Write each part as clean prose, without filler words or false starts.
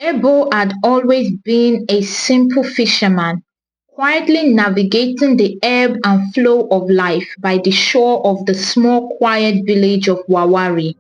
Ebo had always been a simple fisherman, quietly navigating the ebb and flow of life by the shore of the small quiet village of Wawari.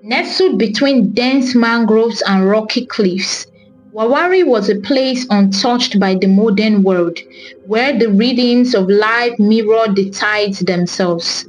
Nestled between dense mangroves and rocky cliffs, Wawari was a place untouched by the modern world, where the rhythms of life mirrored the tides themselves.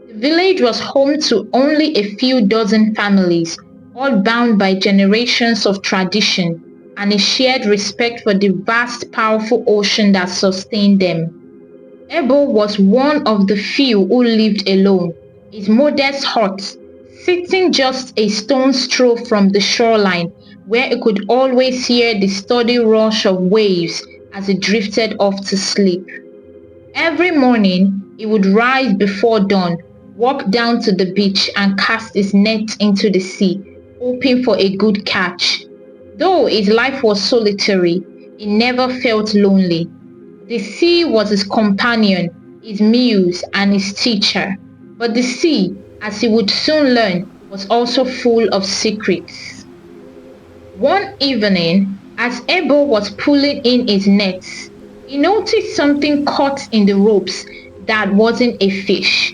The village was home to only a few dozen families, all bound by generations of tradition and a shared respect for the vast, powerful ocean that sustained them. Ebo was one of the few who lived alone, his modest hut sitting just a stone's throw from the shoreline, where he could always hear the steady rush of waves as he drifted off to sleep. Every morning he would rise before dawn, walk down to the beach and cast his net into the sea, hoping for a good catch. Though his life was solitary, he never felt lonely. The sea was his companion, his muse, and his teacher. But the sea, as he would soon learn, was also full of secrets. One evening, as Ebo was pulling in his nets, he noticed something caught in the ropes that wasn't a fish.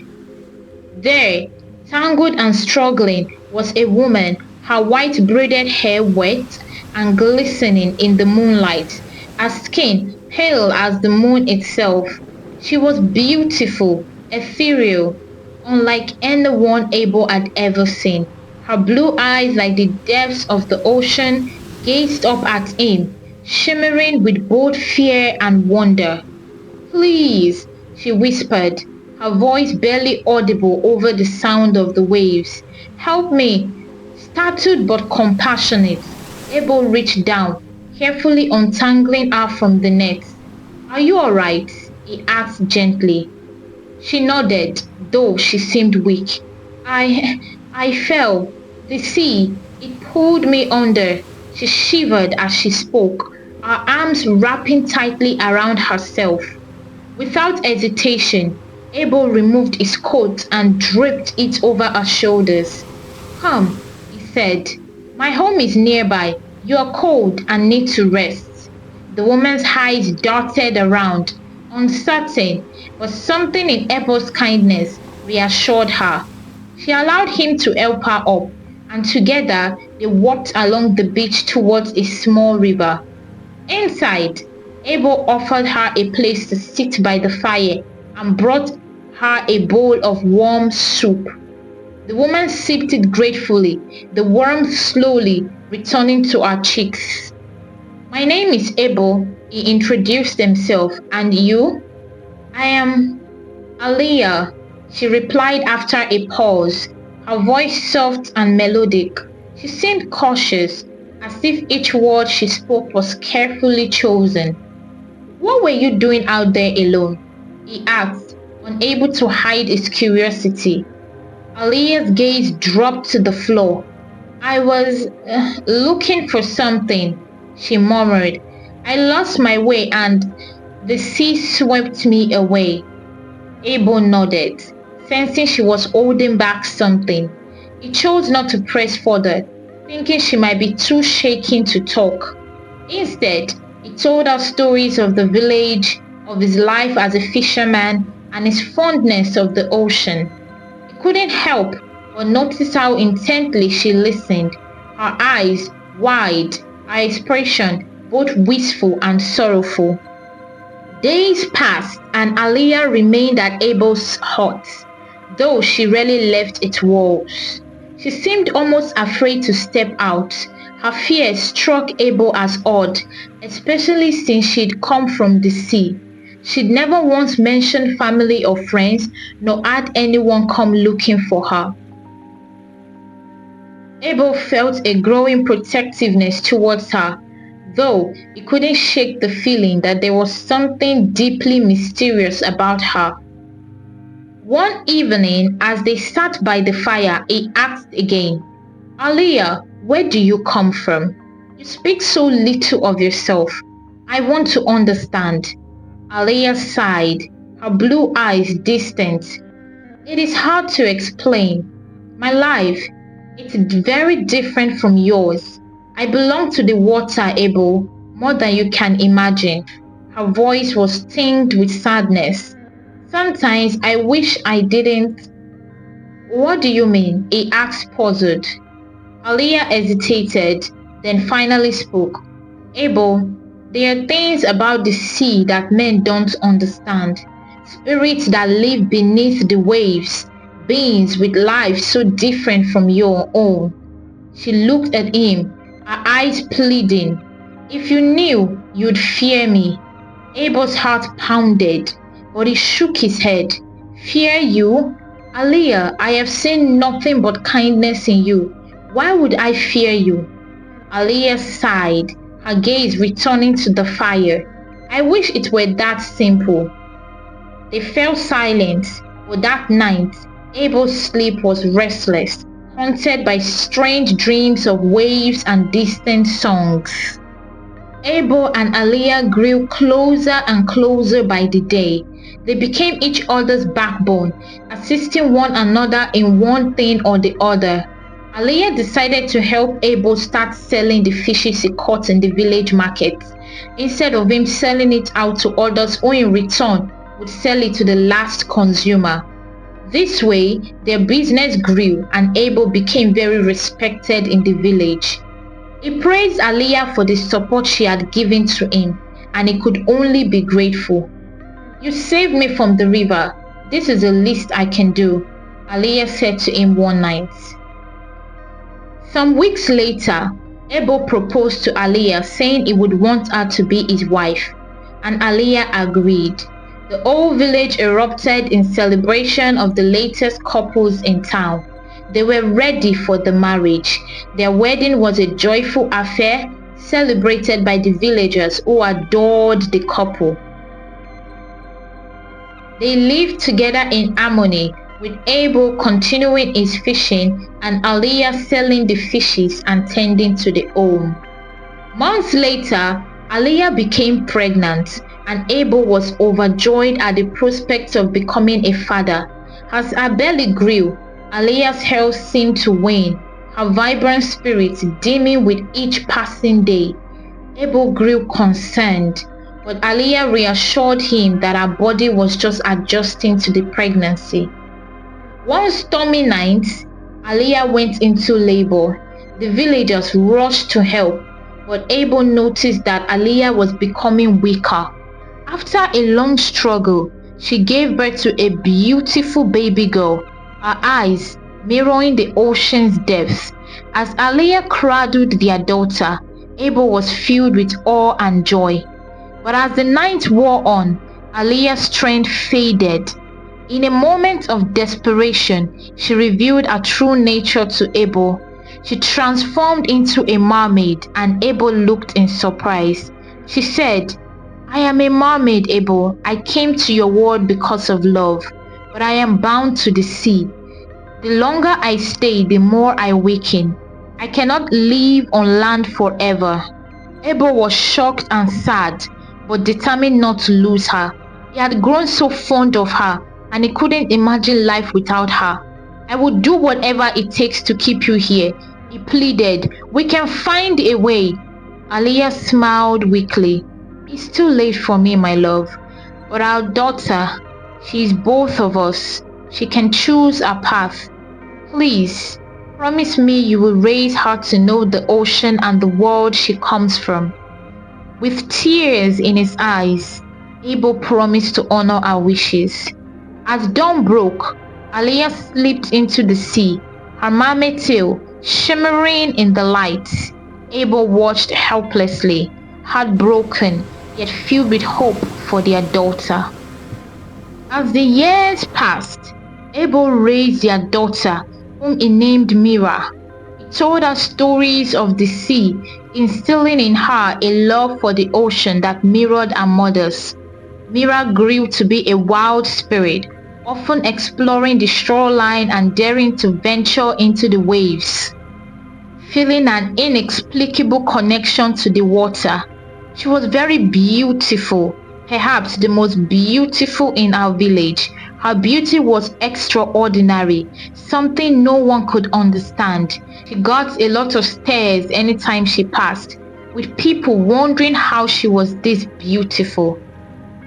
There, tangled and struggling, was a woman, her white braided hair wet and glistening in the moonlight, her skin pale as the moon itself. She was beautiful, ethereal, unlike anyone Abel had ever seen. Her blue eyes, like the depths of the ocean, gazed up at him, shimmering with both fear and wonder. "Please," she whispered, her voice barely audible over the sound of the waves. "Help me." Startled but compassionate, Abel reached down, carefully untangling her from the net. "Are you all right?" he asked gently. She nodded, though she seemed weak. I fell. The sea, it pulled me under." She shivered as she spoke, her arms wrapping tightly around herself. Without hesitation, Abel removed his coat and draped it over her shoulders. "Come," he said. "My home is nearby. You are cold and need to rest." The woman's eyes darted around, uncertain, but something in Abel's kindness reassured her. She allowed him to help her up, and together they walked along the beach towards a small river. Inside, Abel offered her a place to sit by the fire and brought her a bowl of warm soup. The woman sipped it gratefully, the warmth slowly returning to her cheeks. "My name is Abel," he introduced himself. "And you?" "I am Aliyah," she replied after a pause, her voice soft and melodic. She seemed cautious, as if each word she spoke was carefully chosen. "What were you doing out there alone?" he asked, unable to hide his curiosity. Aliyah's gaze dropped to the floor. "I was looking for something," she murmured. "I lost my way and the sea swept me away." Abel nodded, sensing she was holding back something. He chose not to press further, thinking she might be too shaken to talk. Instead, he told her stories of the village, of his life as a fisherman, and his fondness of the ocean. He couldn't help but notice how intently she listened, her eyes wide, her expression both wistful and sorrowful. Days passed and Aliyah remained at Abel's hut, though she rarely left its walls. She seemed almost afraid to step out. Her fear struck Abel as odd, especially since she'd come from the sea. She'd never once mentioned family or friends, nor had anyone come looking for her. Abel felt a growing protectiveness towards her, though he couldn't shake the feeling that there was something deeply mysterious about her. One evening, as they sat by the fire, he asked again, "Aliyah, where do you come from? You speak so little of yourself. I want to understand." Aliyah sighed, her blue eyes distant. "It is hard to explain. My life, it's very different from yours. I belong to the water, Abel, more than you can imagine. Her voice was tinged with sadness. Sometimes I wish I didn't. What do you mean? He asked, puzzled. Aliyah hesitated, then finally spoke. Abel, there are things about the sea that men don't understand. Spirits that live beneath the waves, beings with lives so different from your own. She looked at him, her eyes pleading. If you knew, you'd fear me. Abel's heart pounded, but he shook his head. Fear you? Aliyah, I have seen nothing but kindness in you. Why would I fear you? Aliyah sighed, her gaze returning to the fire. I wish it were that simple. They fell silent, but that night, Abel's sleep was restless, haunted by strange dreams of waves and distant songs. Abel and Aliyah grew closer and closer by the day. They became each other's backbone, assisting one another in one thing or the other. Aliyah decided to help Abel start selling the fishes he caught in the village market, instead of him selling it out to others who in return would sell it to the last consumer. This way, their business grew and Abel became very respected in the village. He praised Aliyah for the support she had given to him, and he could only be grateful. You saved me from the river. This is the least I can do, Aliyah said to him one night. Some weeks later, Abel proposed to Aliyah, saying he would want her to be his wife, and Aliyah agreed. The whole village erupted in celebration of the latest couples in town. They were ready for the marriage. Their wedding was a joyful affair, celebrated by the villagers who adored the couple. They lived together in harmony, with Abel continuing his fishing and Aliyah selling the fishes and tending to the home. Months later, Aliyah became pregnant, and Abel was overjoyed at the prospect of becoming a father. As her belly grew, Aliyah's health seemed to wane, her vibrant spirit dimming with each passing day. Abel grew concerned, but Aliyah reassured him that her body was just adjusting to the pregnancy. One stormy night, Aliyah went into labor. The villagers rushed to help, but Abel noticed that Aliyah was becoming weaker. After a long struggle, she gave birth to a beautiful baby girl, her eyes mirroring the ocean's depths. As Aliyah cradled their daughter, Abel was filled with awe and joy. But as the night wore on, Aliyah's strength faded. In a moment of desperation, she revealed her true nature to Abel. She transformed into a mermaid, and Abel looked in surprise. She said, I am a mermaid, Abel. I came to your world because of love, but I am bound to the sea. The longer I stay, the more I weaken. I cannot live on land forever. Abel was shocked and sad, but determined not to lose her. He had grown so fond of her, and he couldn't imagine life without her. I will do whatever it takes to keep you here, he pleaded. We can find a way. Aliyah smiled weakly. It's too late for me, my love. But our daughter, she is both of us. She can choose her path. Please, promise me you will raise her to know the ocean and the world she comes from. With tears in his eyes, Abel promised to honor our wishes. As dawn broke, Aliyah slipped into the sea, her mermaid tail shimmering in the light. Abel watched helplessly, heartbroken, yet filled with hope for their daughter. As the years passed, Abel raised their daughter, whom he named Mira. He told her stories of the sea, instilling in her a love for the ocean that mirrored her mother's. Mira grew to be a wild spirit, often exploring the shoreline and daring to venture into the waves. Feeling an inexplicable connection to the water, she was very beautiful, perhaps the most beautiful in our village. Her beauty was extraordinary, something no one could understand. She got a lot of stares anytime she passed, with people wondering how she was this beautiful.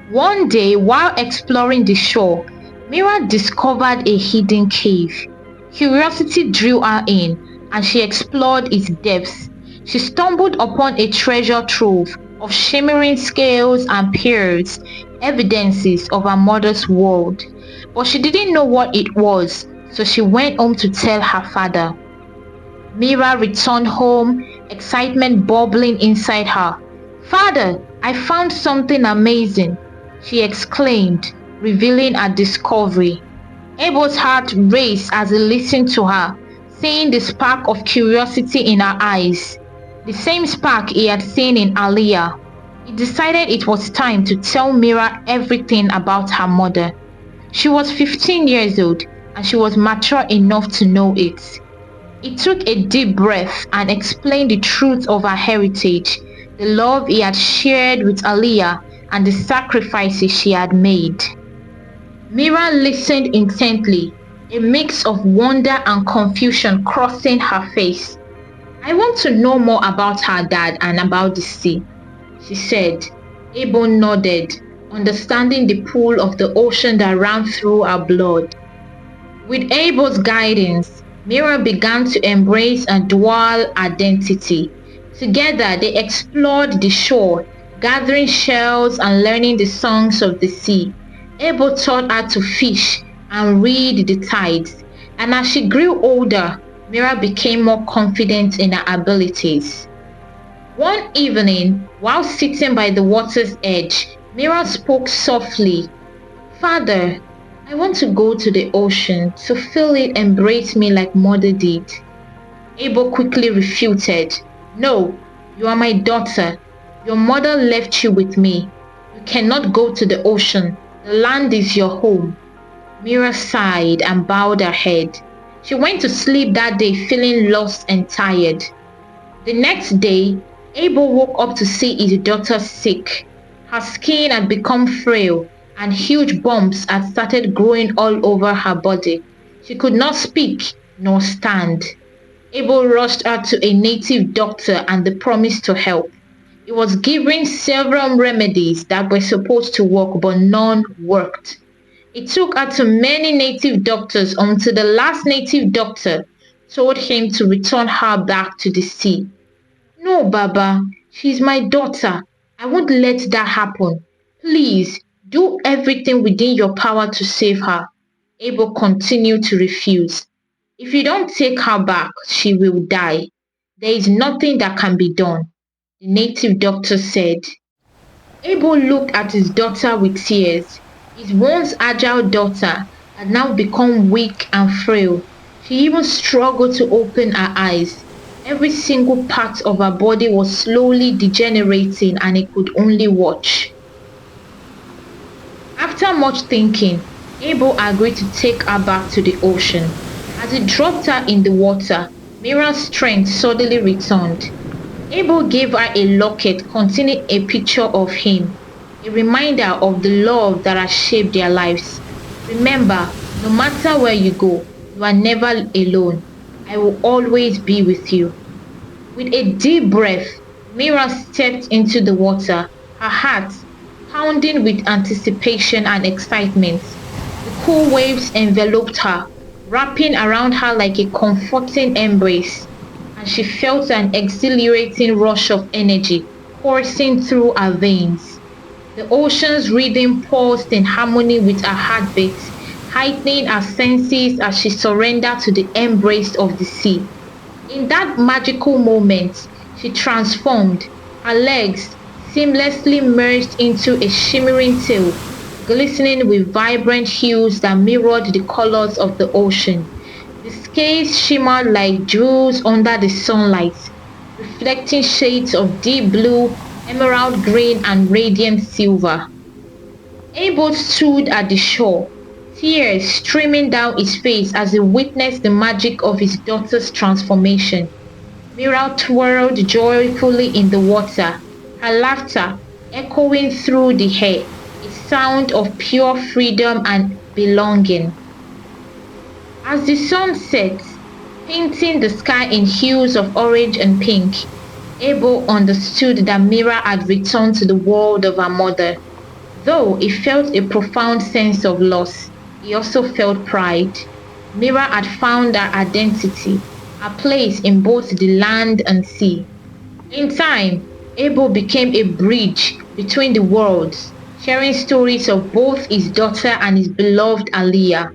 One day, while exploring the shore, Mira discovered a hidden cave. Curiosity drew her in, and she explored its depths. She stumbled upon a treasure trove of shimmering scales and pearls, evidences of her mother's world. But she didn't know what it was, so she went home to tell her father. Mira returned home, excitement bubbling inside her. "Father, I found something amazing," she exclaimed, revealing her discovery. Abel's heart raced as he listened to her, seeing the spark of curiosity in her eyes, the same spark he had seen in Aliyah. He decided it was time to tell Mira everything about her mother. She was 15 years old, and she was mature enough to know it. He took a deep breath and explained the truth of her heritage, the love he had shared with Aliyah, and the sacrifices she had made. Mira listened intently, a mix of wonder and confusion crossing her face. "I want to know more about her dad and about the sea," she said. Abel nodded, understanding the pull of the ocean that ran through her blood. With Abel's guidance, Mira began to embrace a dual identity. Together, they explored the shore, gathering shells and learning the songs of the sea. Abel taught her to fish and read the tides, and as she grew older, Mira became more confident in her abilities. One evening, while sitting by the water's edge, Mira spoke softly. "Father, I want to go to the ocean to feel it embrace me like Mother did." Abel quickly refuted. "No, you are my daughter. Your mother left you with me. You cannot go to the ocean. The land is your home." Mira sighed and bowed her head. She went to sleep that day feeling lost and tired. The next day, Abel woke up to see his daughter sick. Her skin had become frail, and huge bumps had started growing all over her body. She could not speak nor stand. Abel rushed her to a native doctor and they promised to help. He was given several remedies that were supposed to work, but none worked. It took her to many native doctors until the last native doctor told him to return her back to the sea. "No, Baba, she's my daughter. I won't let that happen. Please, do everything within your power to save her." Abel continued to refuse. "If you don't take her back, she will die. There is nothing that can be done," the native doctor said. Abel looked at his daughter with tears. His once agile daughter had now become weak and frail. She even struggled to open her eyes. Every single part of her body was slowly degenerating and he could only watch. After much thinking, Abel agreed to take her back to the ocean. As he dropped her in the water, Mira's strength suddenly returned. Abel gave her a locket containing a picture of him, a reminder of the love that has shaped their lives. "Remember, no matter where you go, you are never alone. I will always be with you." With a deep breath, Mira stepped into the water, her heart pounding with anticipation and excitement. The cool waves enveloped her, wrapping around her like a comforting embrace, and she felt an exhilarating rush of energy coursing through her veins. The ocean's rhythm pulsed in harmony with her heartbeat, heightening her senses as she surrendered to the embrace of the sea. In that magical moment, she transformed. Her legs seamlessly merged into a shimmering tail, glistening with vibrant hues that mirrored the colors of the ocean. The scales shimmered like jewels under the sunlight, reflecting shades of deep blue, emerald green, and radiant silver. Abel stood at the shore, tears streaming down his face as he witnessed the magic of his daughter's transformation. Mira twirled joyfully in the water, her laughter echoing through the air, a sound of pure freedom and belonging. As the sun sets, painting the sky in hues of orange and pink, Abel understood that Mira had returned to the world of her mother. Though he felt a profound sense of loss, he also felt pride. Mira had found her identity, a place in both the land and sea. In time, Abel became a bridge between the worlds, sharing stories of both his daughter and his beloved Aliyah.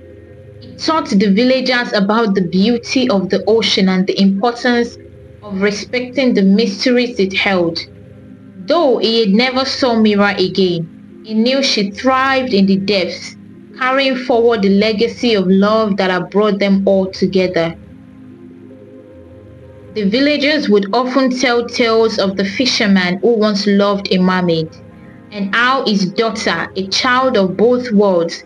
He taught the villagers about the beauty of the ocean and the importance of respecting the mysteries it held. Though he never saw Mira again, he knew she thrived in the depths, carrying forward the legacy of love that had brought them all together. The villagers would often tell tales of the fisherman who once loved a mermaid, and how his daughter, a child of both worlds,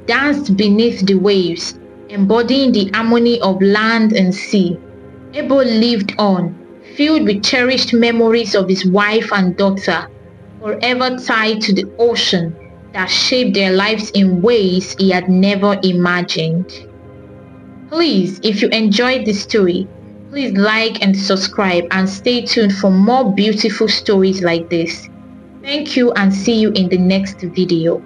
danced beneath the waves, embodying the harmony of land and sea. Abel lived on, filled with cherished memories of his wife and daughter, forever tied to the ocean that shaped their lives in ways he had never imagined. Please, if you enjoyed this story, please like and subscribe and stay tuned for more beautiful stories like this. Thank you and see you in the next video.